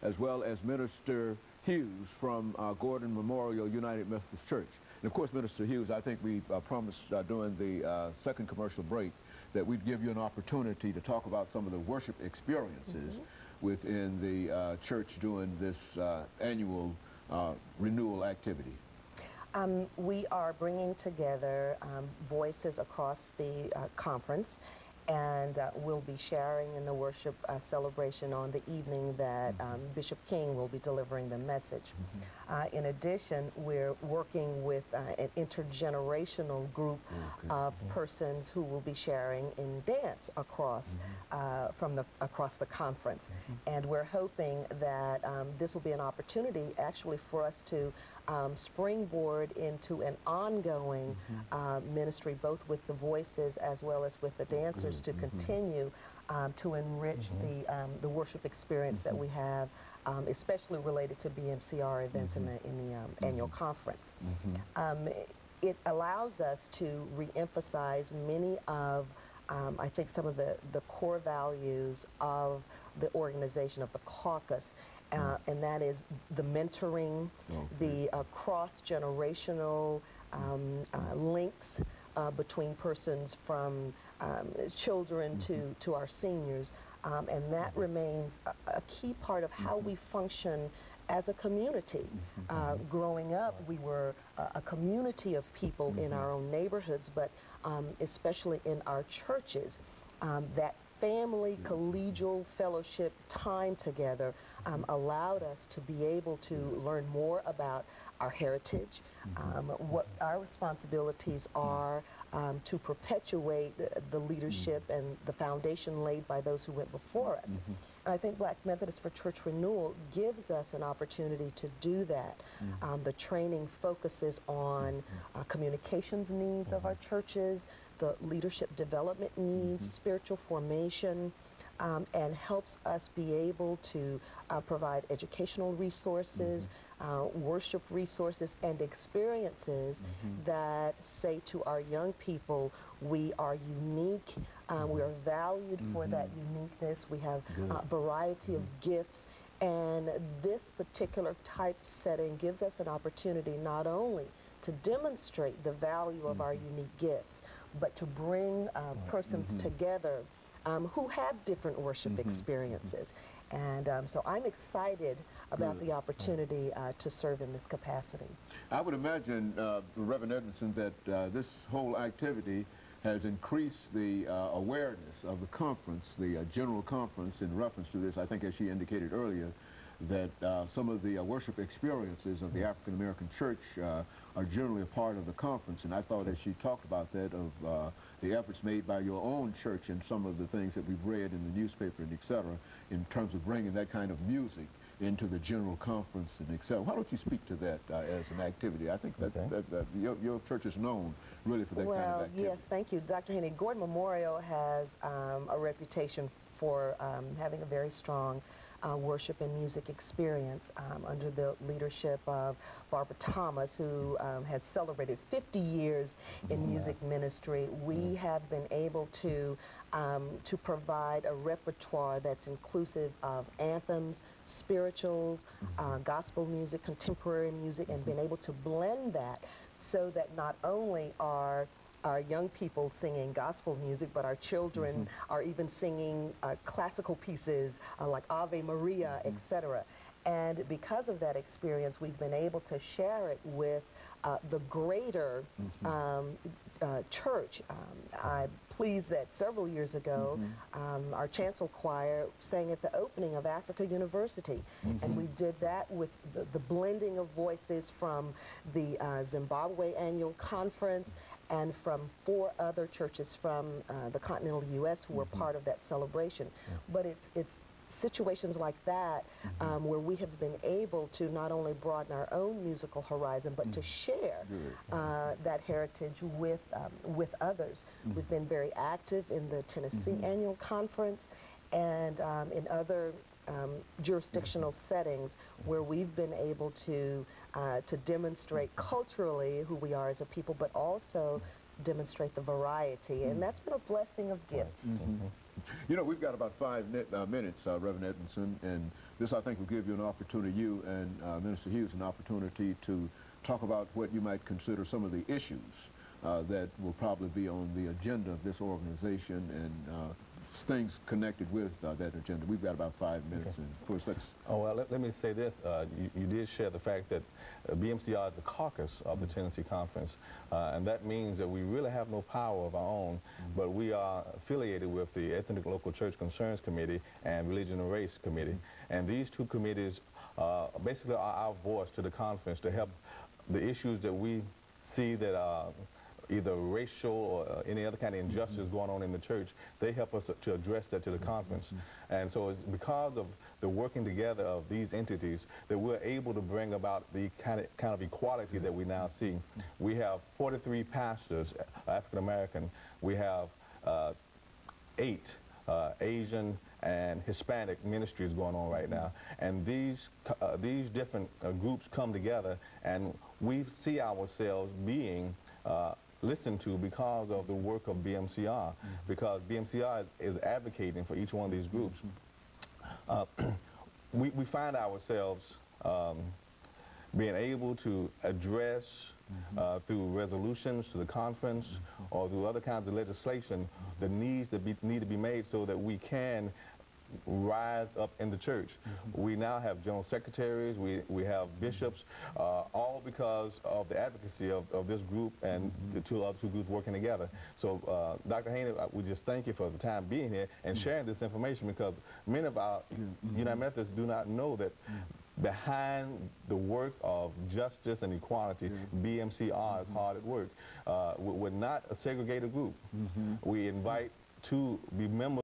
as well as Minister Hughes from Gordon Memorial United Methodist Church. And of course, Minister Hughes, I think we promised during the second commercial break that we'd give you an opportunity to talk about some of the worship experiences within the church during this annual renewal activity. We are bringing together voices across the conference, and we'll be sharing in the worship celebration on the evening that Bishop King will be delivering the message. In addition, we're working with an intergenerational group of persons who will be sharing in dance across across the conference. And we're hoping that this will be an opportunity actually for us to springboard into an ongoing ministry, both with the voices as well as with the dancers, to continue to enrich the worship experience that we have, especially related to BMCR events in the annual conference. It allows us to reemphasize many of I think some of the core values of the organization, of the caucus, and that is the mentoring, the cross-generational links between persons from children to our seniors, and that remains a key part of how we function as a community. Growing up, we were a community of people in our own neighborhoods, but especially in our churches. That family collegial fellowship time together allowed us to be able to learn more about our heritage, what our responsibilities are to perpetuate the leadership and the foundation laid by those who went before us. And I think Black Methodist for Church Renewal gives us an opportunity to do that. The training focuses on communications needs of our churches, the leadership development needs, spiritual formation, and helps us be able to provide educational resources, worship resources, and experiences that say to our young people, we are unique, we are valued for that uniqueness, we have a variety of gifts, and this particular type setting gives us an opportunity not only to demonstrate the value of our unique gifts, but to bring persons together who have different worship experiences. And so I'm excited about the opportunity to serve in this capacity. I would imagine, Reverend Edmondson, that this whole activity has increased the awareness of the conference, the general conference, in reference to this. I think, as she indicated earlier, that some of the worship experiences of the African American church are generally a part of the conference. And I thought, as she talked about that, of the efforts made by your own church and some of the things that we've read in the newspaper and et cetera, in terms of bringing that kind of music into the general conference and et cetera. Why don't you speak to that as an activity? I think that, your church is known really for that kind of activity. Yes, thank you, Dr. Haney. Gordon Memorial has a reputation for having a very strong worship and music experience under the leadership of Barbara Thomas, who has celebrated 50 years in music ministry. We have been able to provide a repertoire that's inclusive of anthems, spirituals, gospel music, contemporary music, and been able to blend that so that not only are our young people singing gospel music, but our children are even singing classical pieces like Ave Maria, etc. And because of that experience, we've been able to share it with the greater church. I'm pleased that several years ago, our chancel choir sang at the opening of Africa University. And we did that with the blending of voices from the Zimbabwe annual conference and from 4 other churches from the continental U.S. who were part of that celebration. But it's situations like that where we have been able to not only broaden our own musical horizon, but to share that heritage with others. We've been very active in the Tennessee annual conference and in other jurisdictional settings where we've been able to demonstrate culturally who we are as a people, but also demonstrate the variety, and that's been a blessing of gifts. You know, we've got about 5 minutes, Reverend Edmondson, and this, I think, will give you an opportunity, you and Minister Hughes, an opportunity to talk about what you might consider some of the issues that will probably be on the agenda of this organization and things connected with that agenda. We've got about 5 minutes, and of course, let's... Oh, well, let me say this. You did share the fact that BMCR is the caucus of the Tennessee Conference, and that means that we really have no power of our own, but we are affiliated with the Ethnic Local Church Concerns Committee and Religion and Race Committee, and these two committees basically are our voice to the conference to help the issues that we see that are either racial or any other kind of injustice going on in the church. They help us to address that to the conference. And so it's because of the working together of these entities that we're able to bring about the kind of equality that we now see. We have 43 pastors, African American. We have 8 Asian and Hispanic ministries going on right now, and these different groups come together, and we see ourselves being listened to because of the work of BMCR, because BMCR is advocating for each one of these groups. We find ourselves being able to address through resolutions to the conference or through other kinds of legislation the needs that need to be made so that we can rise up in the church. We now have general secretaries, we have bishops, all because of the advocacy of this group and the two other groups working together. So Dr. Haney, we just thank you for the time being here and sharing this information, because many of our United Methodists do not know that behind the work of justice and equality, BMCR is hard at work. We're not a segregated group. We invite to be members